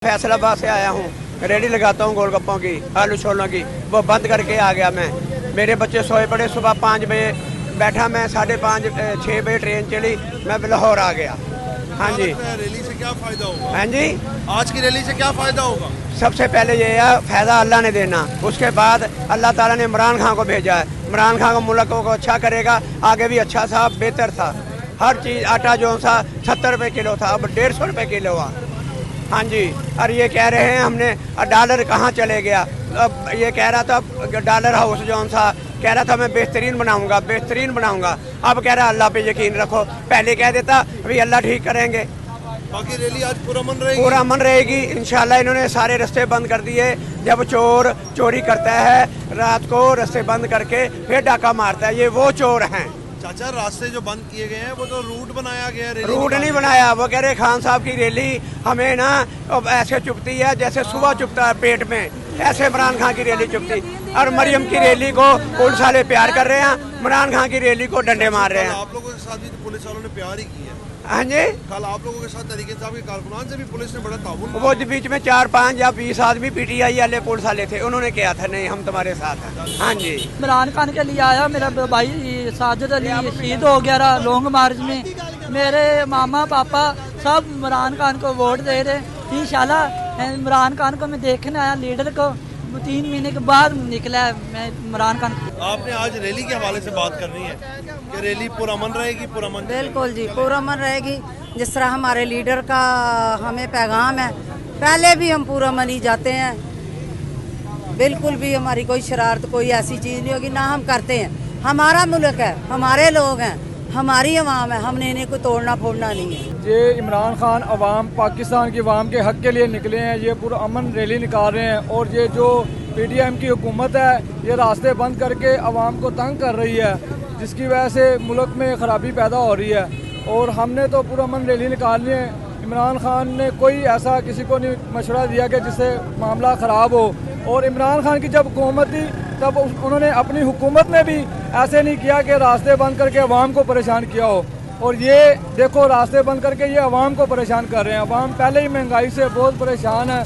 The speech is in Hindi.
फैसलाबाद से आया हूँ, रेडी लगाता हूँ गोलगप्पों की, आलू छोलों की। वो बंद करके आ गया मैं। मेरे बच्चे सोए पड़े, सुबह 5 बजे बैठा मैं, 5:30 6 बजे ट्रेन चली, मैं लाहौर आ गया। हाँ जी। रैली से क्या फायदा होगा? हाँ जी, आज की रैली से क्या फायदा होगा? सबसे पहले ये है फायदा अल्लाह ने देना, उसके बाद अल्लाह ताला ने इमरान खान को भेजा है। इमरान खान को मुल्क को अच्छा करेगा, आगे भी अच्छा था, बेहतर था। हर चीज़, आटा जो था 70 रुपये किलो था, अब 150 रुपये किलो हुआ। हाँ जी। और ये कह रहे हैं हमने डॉलर कहाँ चले गया। अब ये कह रहा था डॉलर हाउस जो था, कह रहा था मैं बेहतरीन बनाऊंगा, बेहतरीन बनाऊंगा। अब कह रहा अल्लाह पे यकीन रखो। पहले कह देता अभी अल्लाह ठीक करेंगे। बाकी रैली आज पूरा मन रहेगी? पूरा अमन रहेगी इंशाल्लाह। इन्होंने सारे रास्ते बंद कर दिए। जब चोर चोरी करता है रात को, रास्ते बंद करके फिर डाका मारता है, ये वो चोर हैं। चाचा, रास्ते जो बंद किए गए हैं वो तो रूट बनाया गया है। रूट नहीं बनाया। वो कह रहे खान साहब की रैली हमें ना अब ऐसे चुभती है जैसे सुबह चुभता है पेट में, ऐसे इमरान खान की रैली चुभती। और मरियम की रैली को पुलिस वाले प्यार कर रहे हैं, इमरान खान की रैली को डंडे मार रहे हैं। आप लोगों के साथ भी तो पुलिस वालों ने प्यार ही किया। हाँ जी। कल आप लोगों के साथ तरीके साहब के कारकुनान से भी पुलिस ने बड़ा ताउन। वो बीच में 4 5 या 20 आदमी PTI वाले पुलिस वाले थे, उन्होंने किया था नहीं हम तुम्हारे साथ हैं। हाँ जी। इमरान खान के लिए आया। मेरा भाई साजिद अली शहीद हो गया रहा लॉन्ग मार्च में। मेरे मामा पापा सब इमरान खान को वोट दे रहे। इंशाल्लाह इमरान खान को मैं देखने आया, लीडर को 3 महीने के बाद निकला है मैं इमरान खान। आपने आज रैली के हवाले से बात करनी है कि रैली पुरअमन रहेगी? पुरअमन बिल्कुल जी, पुरअमन रहेगी। जिस तरह हमारे लीडर का हमें पैगाम है, पहले भी हम पुरअमन ही जाते हैं। बिल्कुल भी हमारी कोई शरारत, कोई ऐसी चीज़ नहीं होगी, ना हम करते हैं। हमारा मुल्क है, हमारे लोग हैं, हमारी अवाम है, हमने इन्हें कोई तोड़ना फोड़ना नहीं है। ये इमरान खान अवाम, पाकिस्तान की अवाम के हक़ के लिए निकले हैं। ये पुरअमन रैली निकाल रहे हैं और ये जो PTM की हुकूमत है ये रास्ते बंद करके अवाम को तंग कर रही है, जिसकी वजह से मुल्क में ख़राबी पैदा हो रही है। और हमने तो पुरअमन रैली निकालनी है। इमरान खान ने कोई ऐसा किसी को नहीं मशवरा दिया कि जिससे मामला ख़राब हो। और इमरान खान की जब हुकूमत थी तब उन्होंने अपनी हुकूमत में भी ऐसे नहीं किया कि रास्ते बंद करके अवाम को परेशान किया हो। और ये देखो रास्ते बंद करके ये अवाम को परेशान कर रहे हैं। अवाम पहले ही महंगाई से बहुत परेशान है।